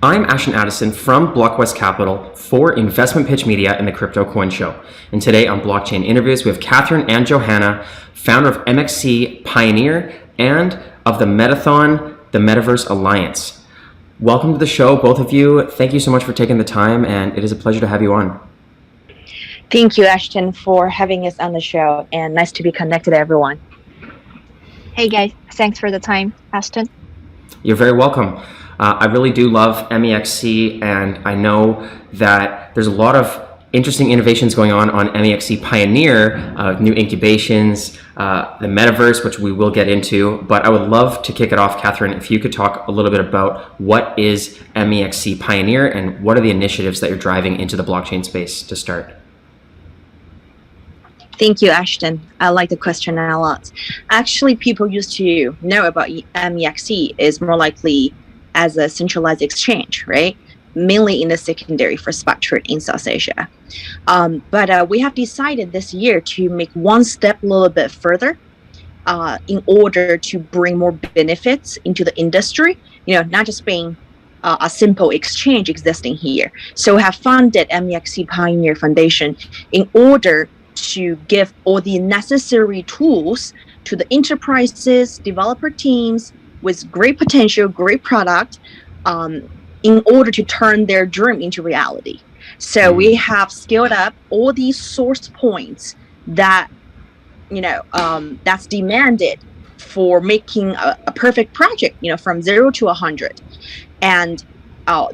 I'm Ashton Addison from Blockwest Capital for Investment Pitch Media and the Crypto Coin Show. And today on Blockchain Interviews, we have Katherine and Johanna, founder of MEXC Pioneer and of the Metathon the Metaverse Alliance. Welcome to the show, both of you. Thank you so much for taking the time, and it is a pleasure to have you on. Thank you, Ashton, for having us on the show, and nice to be connected, everyone. Hey guys, thanks for the time, Ashton. You're very welcome. I really do love MEXC, and I know that there's a lot of interesting innovations going on MEXC Pioneer, new incubations, the Metaverse, which we will get into. But I would love to kick it off, Katherine, if you could talk a little bit about what is MEXC Pioneer and what are the initiatives that you're driving into the blockchain space to start. Thank you, Ashton. I like the question a lot. Actually, people used to know about MEXC is more likely as a centralized exchange, right? Mainly in the secondary for spot trade in South Asia. But we have decided this year to make one step a little bit further in order to bring more benefits into the industry, not just being a simple exchange existing here. So we have funded MEXC Pioneer Foundation in order to give all the necessary tools to the enterprises, developer teams with great potential, great product, in order to turn their dream into reality. So we have scaled up all these source points that, that's demanded for making a perfect project, from 0 to 100. And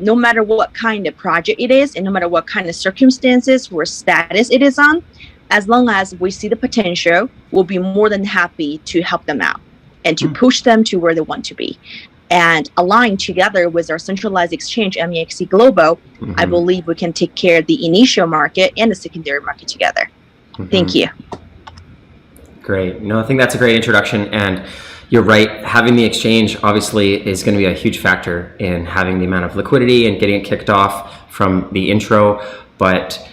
no matter what kind of project it is, and no matter what kind of circumstances or status it is on, as long as we see the potential, we'll be more than happy to help them out and to push them to where they want to be. And aligned together with our centralized exchange, MEXC Global, I believe we can take care of the initial market and the secondary market together. Thank you. Great. No, I think that's a great introduction. And you're right. Having the exchange obviously is going to be a huge factor in having the amount of liquidity and getting it kicked off from the intro. But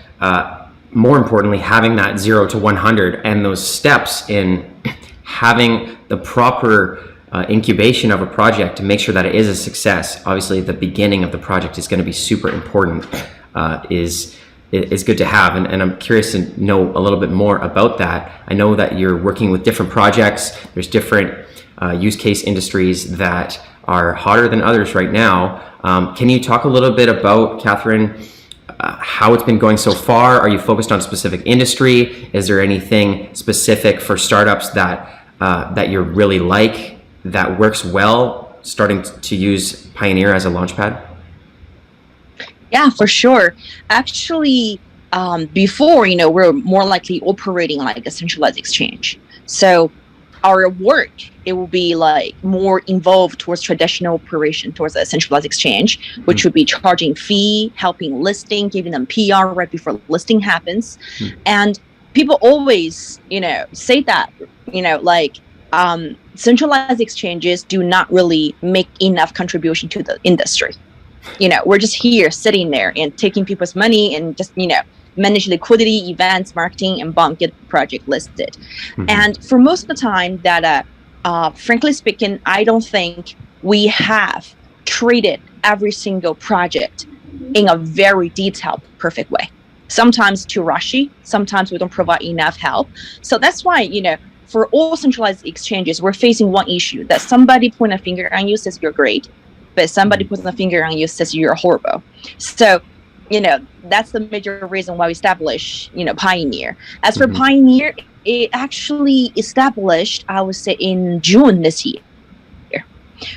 more importantly, having that 0 to 100 and those steps in having the proper incubation of a project to make sure that it is a success. Obviously, the beginning of the project is going to be super important, is good to have. And I'm curious to know a little bit more about that. I know that you're working with different projects. There's different use case industries that are hotter than others right now. Can you talk a little bit about, Katherine, how it's been going so far? Are you focused on a specific industry? Is there anything specific for startups that you really like, that works well, starting to use Pioneer as a launchpad? Yeah, for sure. Actually, before, we're more likely operating like a centralized exchange. So our work, it will be like more involved towards traditional operation, towards a centralized exchange, which would be charging fee, helping listing, giving them PR right before listing happens. And people always, say that, centralized exchanges do not really make enough contribution to the industry. We're just here sitting there and taking people's money and just, manage liquidity, events, marketing, and get the project listed. And for most of the time that, frankly speaking, I don't think we have treated every single project in a very detailed, perfect way. Sometimes too rushy, sometimes we don't provide enough help. So that's why, for all centralized exchanges, we're facing one issue, that somebody point a finger on you, says you're great, but somebody puts a finger on you, says you're horrible. So, that's the major reason why we established, Pioneer. As for Pioneer, it actually established, I would say, in June this year.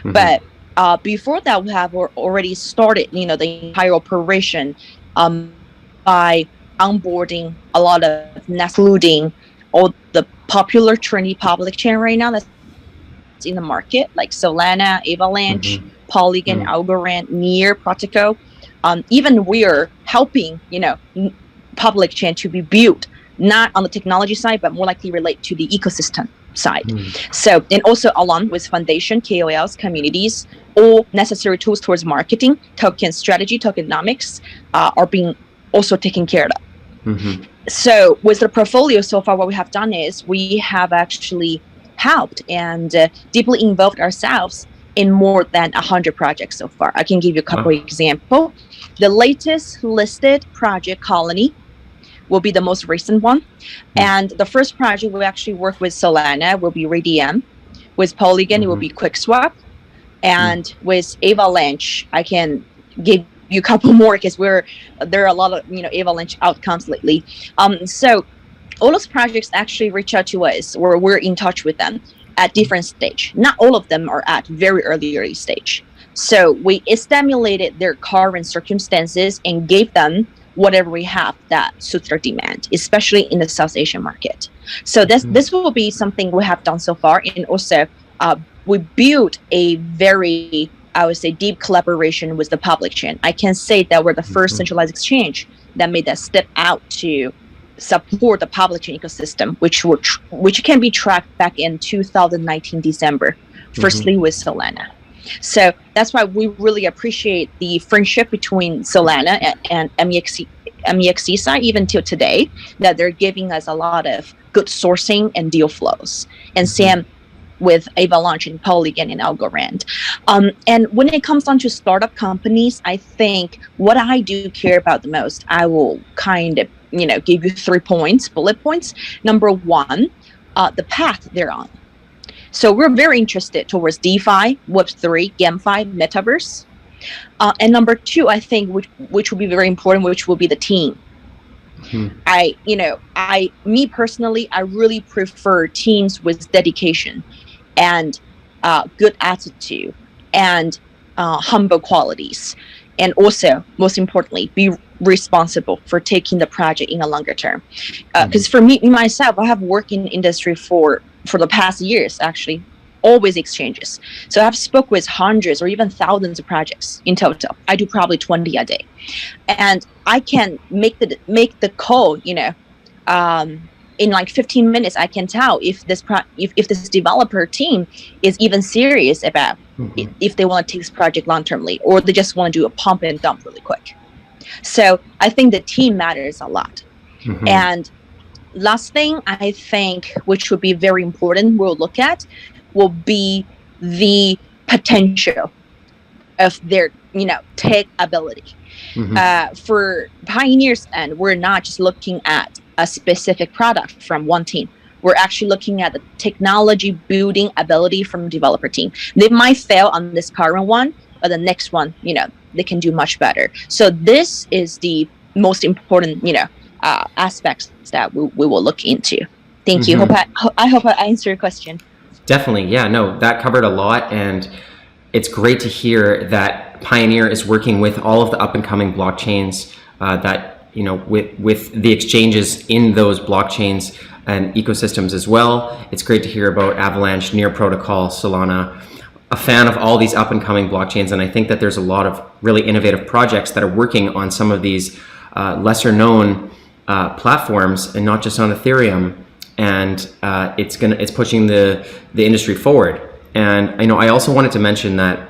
But before that, we have already started, the entire operation by onboarding a lot of, including all the popular trendy public chain right now that's in the market, like Solana, Avalanche, Polygon, Algorand, Near, Protocol. Even we're helping, public chain to be built, not on the technology side, but more likely relate to the ecosystem side. So, and also along with foundation, KOLs, communities, all necessary tools towards marketing, token strategy, tokenomics are being also taken care of. So with the portfolio so far, what we have done is we have actually helped and deeply involved ourselves in more than 100 projects so far. I can give you a couple examples. The latest listed project, Colony, will be the most recent one. And the first project we actually work with Solana will be RDM. With Polygon, it will be QuickSwap. And with Avalanche, I can give you a couple more because there are a lot of Avalanche outcomes lately. So all those projects actually reach out to us, or we're in touch with them at different stage. Not all of them are at very early stage. So we stimulated their current circumstances and gave them whatever we have that suits their demand, especially in the South Asian market. So this will be something we have done so far. And also we built a very, I would say, deep collaboration with the public chain. I can say that we're the first centralized exchange that made that step out to support the public chain ecosystem, which can be tracked back in 2019 December, firstly with Solana. So that's why we really appreciate the friendship between Solana and MEXC side, even till today, that they're giving us a lot of good sourcing and deal flows. And same with Avalanche and Polygon and Algorand. And when it comes down to startup companies, I think what I do care about the most, I will kind of give you 3 points, bullet points. Number one, the path they're on. So we're very interested towards DeFi, Web3, GameFi, Metaverse. And number two, I think, which will be very important, which will be the team. Me personally, I really prefer teams with dedication and good attitude and humble qualities. And also, most importantly, be responsible for taking the project in a longer term. Because for me, myself, I have worked in industry for the past years, actually, always exchanges. So I've spoke with hundreds or even thousands of projects in total. I do probably 20 a day. And I can make the call, in like 15 minutes, I can tell if this developer team is even serious about if they want to take this project long-termly, or they just want to do a pump and dump really quick. So I think the team matters a lot. And last thing I think, which would be very important, we'll look at, will be the potential of their, tech ability. For Pioneers, and we're not just looking at a specific product from one team. We're actually looking at the technology building ability from developer team. They might fail on this current one, but the next one, they can do much better. So this is the most important, aspects that we will look into. Thank you. I hope I answered your question. Definitely. Yeah, no, that covered a lot. And it's great to hear that Pioneer is working with all of the up and coming blockchains that, with the exchanges in those blockchains and ecosystems as well. It's great to hear about Avalanche, Near Protocol, Solana. A fan of all these up and coming blockchains. And I think that there's a lot of really innovative projects that are working on some of these lesser known platforms, and not just on Ethereum. And it's pushing the industry forward. And I also wanted to mention that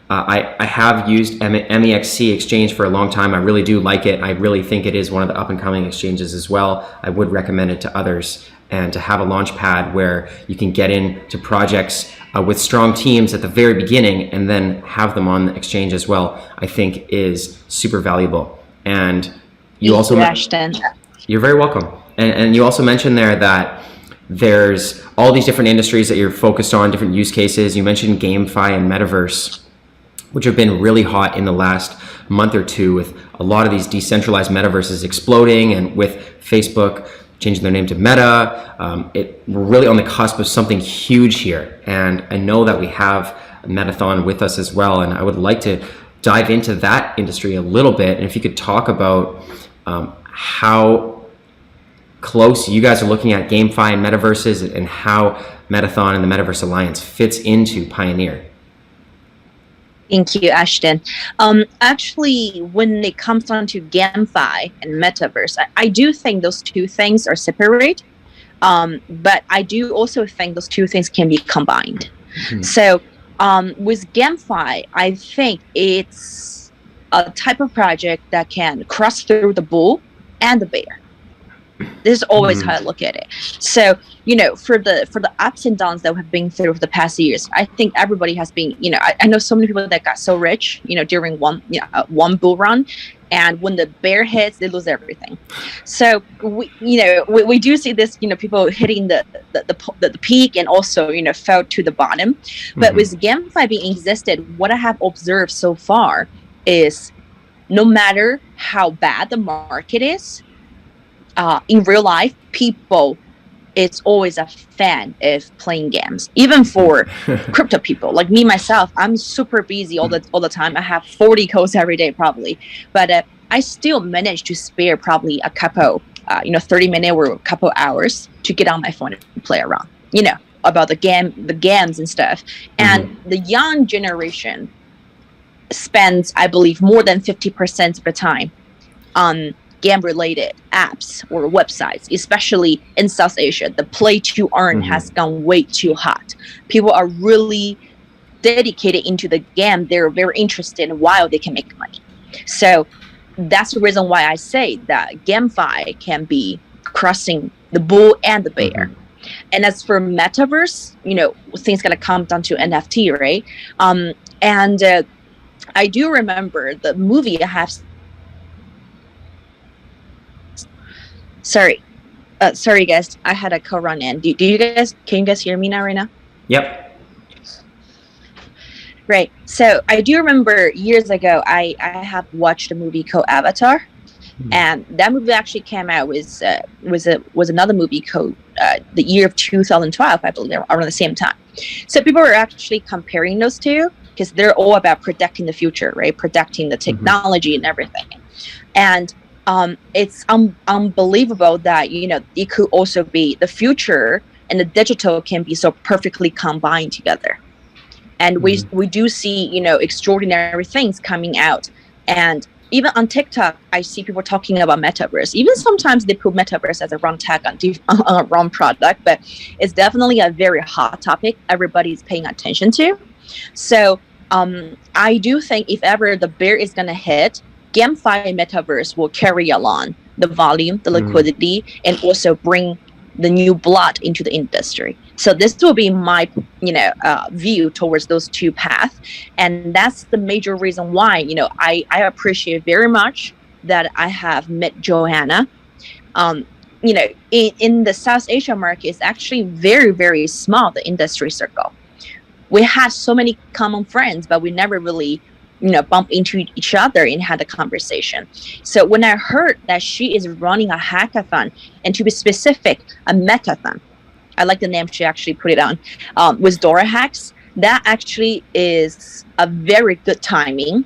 I have used MEXC Exchange for a long time. I really do like it. I really think it is one of the up and coming exchanges as well. I would recommend it to others, and to have a launch pad where you can get into projects with strong teams at the very beginning and then have them on the exchange as well, I think is super valuable. And you also, Ashton. You're very welcome. And you also mentioned there that there's all these different industries that you're focused on, different use cases. You mentioned GameFi and Metaverse, which have been really hot in the last month or two, with a lot of these decentralized metaverses exploding, and with Facebook changing their name to Meta. We're really on the cusp of something huge here. And I know that we have Metathon with us as well. And I would like to dive into that industry a little bit. And if you could talk about how close you guys are looking at GameFi and Metaverses, and how Metathon and the Metaverse Alliance fits into Pioneer. Thank you, Ashton. Actually, when it comes down to GameFi and Metaverse, I do think those two things are separate, but I do also think those two things can be combined. So with GameFi, I think it's a type of project that can cross through the bull and the bear. This is always how I look at it. So, for the ups and downs that we have been through for the past years, I think everybody has been, I know so many people that got so rich, during one bull run, and when the bear hits, they lose everything. So we do see this, people hitting the peak and also, fell to the bottom. But with GameFi being existed, what I have observed so far is no matter how bad the market is, in real life, people, it's always a fan of playing games. Even for crypto people, like me myself, I'm super busy all the time. I have 40 calls every day probably, but I still manage to spare probably a couple, 30 minutes or a couple hours to get on my phone and play around, about the games and stuff. And the young generation spends, I believe, more than 50% of the time on game-related apps or websites, especially in South Asia. The play to earn has gone way too hot. People are really dedicated into the game. They're very interested in while they can make money. So that's the reason why I say that GameFi can be crossing the bull and the bear. And as for Metaverse, things gonna come down to NFT, right? I do remember the movie I have. Sorry guys, I had a call run in. Can you guys hear me now right now? Yep. Right. So I do remember years ago, I have watched a movie called Avatar, and that movie actually came out was another movie called the year of 2012, I believe, around the same time. So people were actually comparing those two because they're all about protecting the future, right? Protecting the technology and everything, and it's unbelievable that it could also be the future and the digital can be so perfectly combined together. And we do see extraordinary things coming out. And even on TikTok, I see people talking about Metaverse. Even sometimes they put Metaverse as a wrong tag on a wrong product, but it's definitely a very hot topic everybody's paying attention to. So I do think if ever the bear is going to hit, GameFi and Metaverse will carry along the volume, the liquidity, and also bring the new blood into the industry. So this will be my, view towards those two paths, and that's the major reason why, I appreciate very much that I have met Johanna. In the South Asia market, it's actually very, very small, the industry circle. We had so many common friends, but we never really bump into each other and had a conversation. So when I heard that she is running a hackathon, and to be specific, a metathon, I like the name she actually put it on, with DYOR hacks, that actually is a very good timing.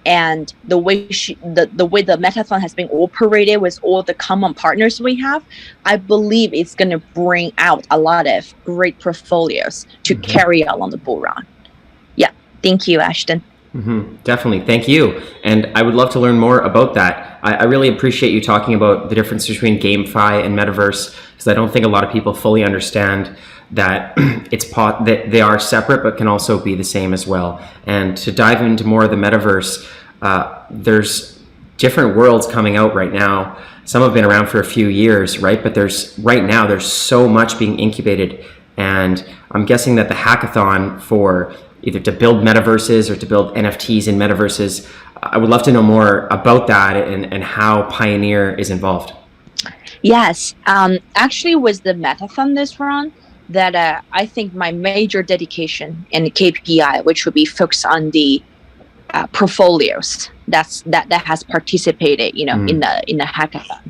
And the way the metathon has been operated with all the common partners we have, I believe it's going to bring out a lot of great portfolios to carry along the bull run. Yeah, thank you, Ashton. Definitely. Thank you. And I would love to learn more about that. I really appreciate you talking about the difference between GameFi and Metaverse, because I don't think a lot of people fully understand that that they are separate, but can also be the same as well. And to dive into more of the Metaverse, there's different worlds coming out right now. Some have been around for a few years, right? But there's so much being incubated. And I'm guessing that the hackathon for either to build metaverses or to build NFTs in metaverses, I would love to know more about that and how Pioneer is involved. Yes, actually was the Metathon this run that I think my major dedication and KPI, which would be focused on the portfolios that has participated, in the hackathon,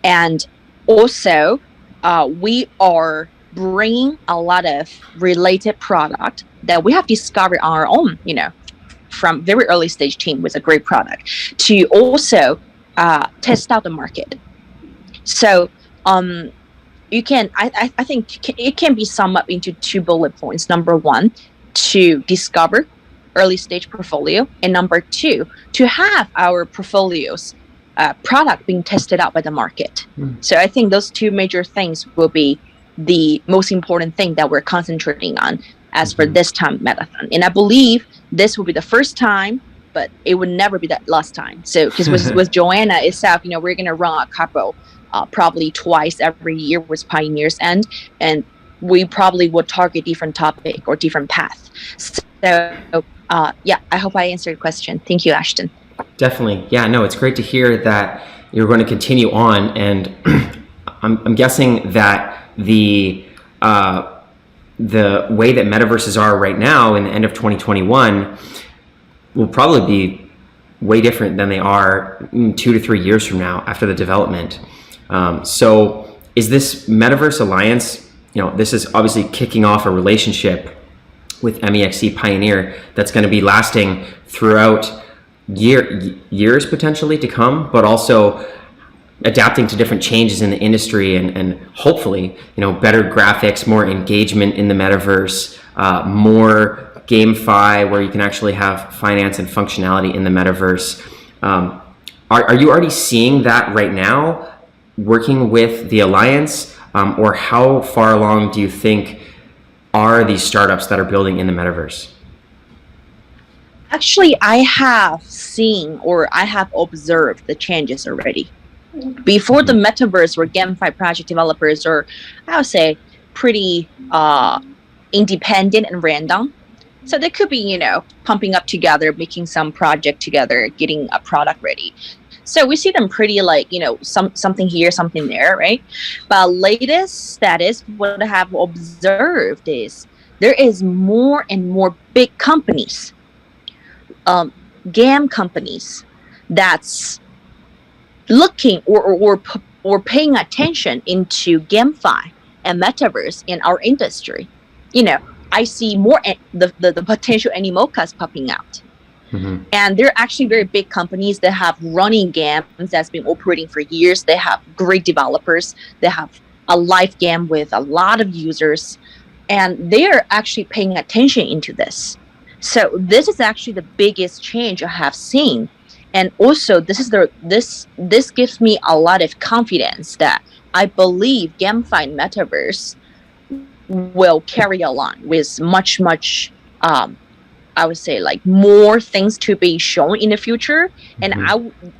and also we are bringing a lot of related product that we have discovered on our own, from very early stage team with a great product to also test out the market. So you can, I think it can be summed up into 2 bullet points. Number 1, to discover early stage portfolio, and number 2, to have our portfolios product being tested out by the market. So I think those 2 major things will be the most important thing that we're concentrating on as for this time Metathon. And I believe this will be the first time but it would never be that last time. So because with Johanna itself, we're gonna run a couple, probably twice every year with Pioneers, and we probably would target different topic or different path. So yeah, I hope I answered your question. Thank you, Ashton. Definitely. Yeah, no, it's great to hear that you're going to continue on, and I'm guessing that the way that metaverses are right now in the end of 2021 will probably be way different than they are 2 to 3 years from now after the development. So is this Metaverse Alliance, this is obviously kicking off a relationship with MEXC Pioneer that's going to be lasting throughout years potentially to come, but also adapting to different changes in the industry and hopefully, better graphics, more engagement in the metaverse, more GameFi where you can actually have finance and functionality in the metaverse. Are you already seeing that right now working with the Alliance, or how far along do you think are these startups that are building in the metaverse? Actually, I have seen or I have observed the changes already. Before the metaverse were GameFi project developers, or I would say pretty independent and random. So they could be, pumping up together, making some project together, getting a product ready. So we see them pretty like, something here, something there, right? But latest status, what I have observed is there is more and more big companies, game companies that's looking or paying attention into GameFi and Metaverse in our industry. I see more the potential animokas popping out. Mm-hmm. And they're actually very big companies that have running games that's been operating for years. They have great developers. They have a live game with a lot of users, and they are actually paying attention into this. So this is actually the biggest change I have seen. And also this gives me a lot of confidence that I believe GameFi and Metaverse will carry along with much, I would say like more things to be shown in the future. And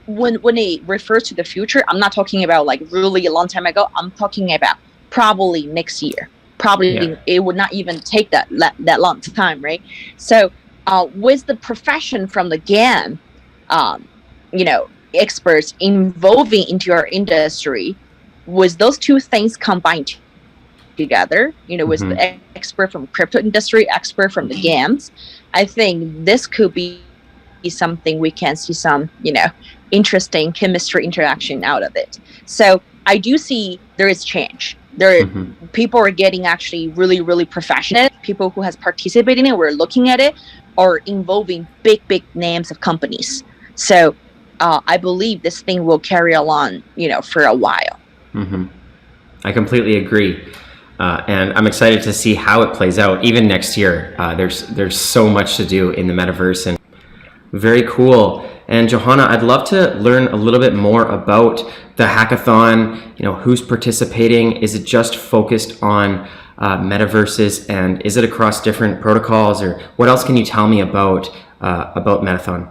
when it refers to the future, I'm not talking about like really a long time ago. I'm talking about probably next year. Probably it would not even take that long time, right? So with the profession from the game, experts involving into our industry, with those two things combined together, with the expert from crypto industry, expert from the games, I think this could be something we can see some, interesting chemistry interaction out of it. So I do see there is change. People are getting actually really, really professional. People who has participated in it, we're looking at it, are involving big names of companies. So I believe this thing will carry along, for a while. Mm-hmm. I completely agree. And I'm excited to see how it plays out even next year. There's so much to do in the metaverse, and very cool. And Johanna, I'd love to learn a little bit more about the hackathon. Who's participating? Is it just focused on metaverses, and is it across different protocols, or what else can you tell me about Metathon?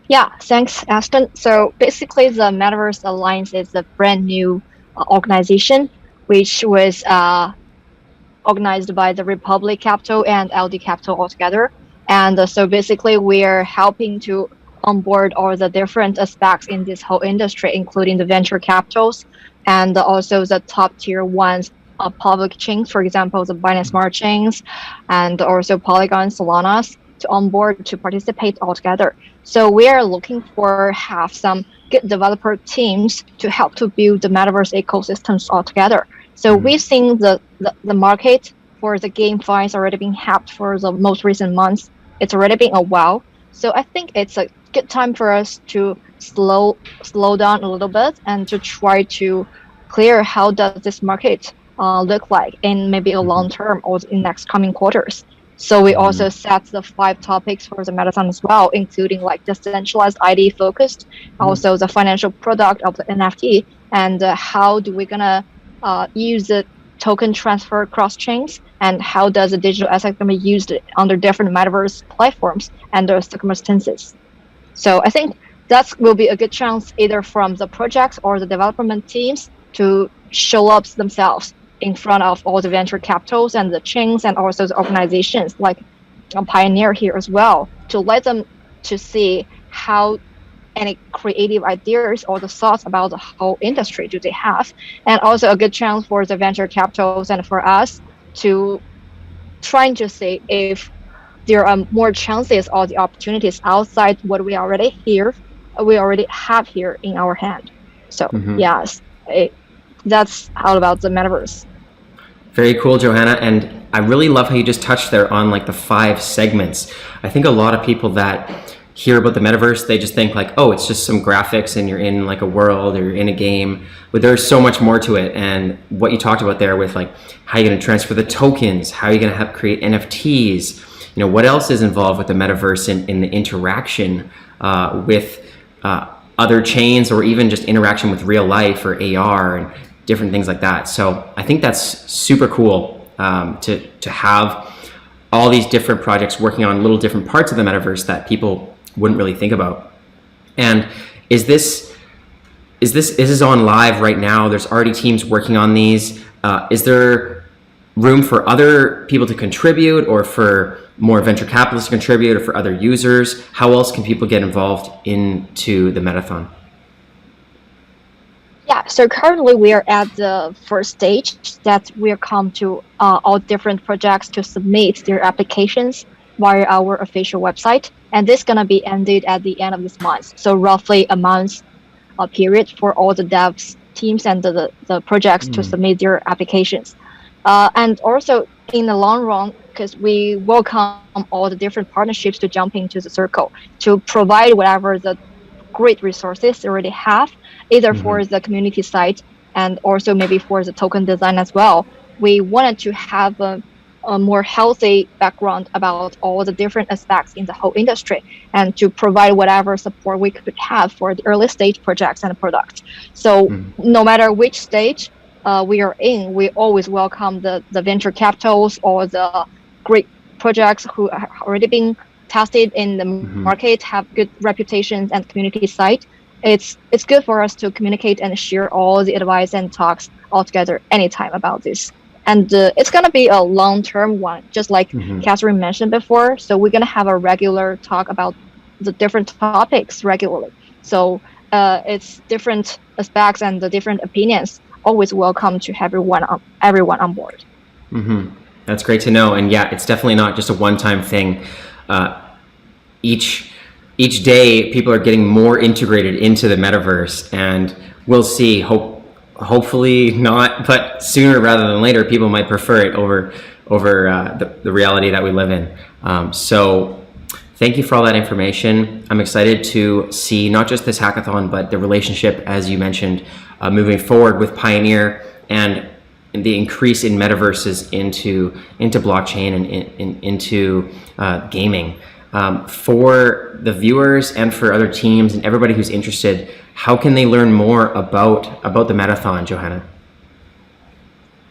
Yeah, thanks, Ashton. So basically, the Metaverse Alliance is a brand new organization which was organized by the Republic Capital and LD Capital altogether. And so basically, we're helping to onboard all the different aspects in this whole industry, including the venture capitals and also the top tier ones, public chains, for example, the Binance Smart Chains, and also Polygon, Solana's, to onboard to participate altogether. So we are looking for have some good developer teams to help to build the metaverse ecosystems altogether. So we've seen the market for the GameFi is already being hacked for the most recent months. It's already been a while. So I think it's a good time for us to slow down a little bit and to try to clear how does this market look like in maybe a long term or in next coming quarters. So we also set the 5 topics for the Metathon as well, including like decentralized ID focused, also the financial product of the NFT, and how do we gonna use the token transfer across chains, and how does a digital asset can be used under different metaverse platforms and their circumstances. So I think that will be a good chance either from the projects or the development teams to show up themselves in front of all the venture capitals and the chains and also the organizations like Pioneer here as well, to let them to see how any creative ideas or the thoughts about the whole industry do they have, and also a good chance for the venture capitals and for us to trying to see if there are more chances or the opportunities outside what we already have here in our hand. So yes, that's all about the metaverse. Very cool, Johanna. And I really love how you just touched there on like the 5 segments. I think a lot of people that hear about the metaverse, they just think like, oh, it's just some graphics and you're in like a world or you're in a game, but there's so much more to it. And what you talked about there with like how you're going to transfer the tokens, how you're going to create NFTs, you know, what else is involved with the metaverse in the interaction with other chains, or even just interaction with real life or AR and different things like that. So I think that's super cool to have all these different projects working on little different parts of the metaverse that people wouldn't really think about. And is this on live right now? There's already teams working on these. Is there room for other people to contribute, or for more venture capitalists to contribute, or for other users? How else can people get involved into the Metathon? Yeah, so currently we are at the first stage that we'll come to all different projects to submit their applications via our official website. And this is going to be ended at the end of this month. So roughly a month period for all the devs teams and the projects to submit their applications. And also in the long run, because we welcome all the different partnerships to jump into the circle to provide whatever the great resources they already have, either for the community side and also maybe for the token design as well. We wanted to have a more healthy background about all the different aspects in the whole industry, and to provide whatever support we could have for the early stage projects and products. So no matter which stage we are in, we always welcome the venture capitals or the great projects who have already been tested in the market, have good reputations and community side. It's good for us to communicate and share all the advice and talks all together anytime about this. And it's going to be a long-term one, just like Katherine mentioned before. So we're going to have a regular talk about the different topics regularly. So it's different aspects and the different opinions. Always welcome to everyone on board. That's great to know. And yeah, it's definitely not just a one-time thing. Each day, people are getting more integrated into the metaverse, and we'll see. Hopefully not, but sooner rather than later, people might prefer it over the reality that we live in. So thank you for all that information. I'm excited to see not just this hackathon, but the relationship, as you mentioned, moving forward with Pioneer and the increase in metaverses into blockchain and into gaming. For the viewers and for other teams and everybody who's interested, how can they learn more about the Metathon, Johanna?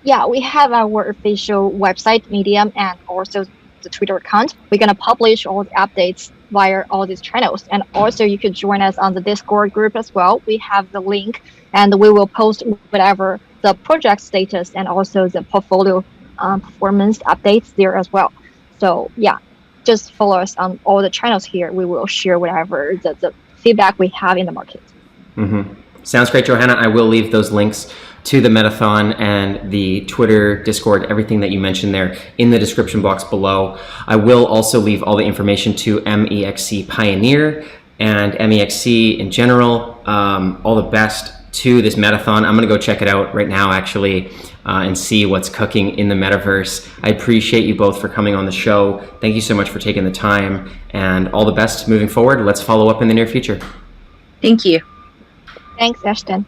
Yeah, we have our official website, Medium, and also the Twitter account. We're going to publish all the updates via all these channels. And also you could join us on the Discord group as well. We have the link, and we will post whatever the project status and also the portfolio performance updates there as well. So yeah, just follow us on all the channels here. We will share whatever the feedback we have in the market. Sounds great, Johanna. I will leave those links to the Metathon and the Twitter, Discord, everything that you mentioned there in the description box below. I will also leave all the information to MEXC Pioneer and MEXC in general. All the best to this Metathon. I'm going to go check it out right now, actually, and see what's cooking in the metaverse. I appreciate you both for coming on the show. Thank you so much for taking the time, and all the best moving forward. Let's follow up in the near future. Thank you. Thanks, Ashton.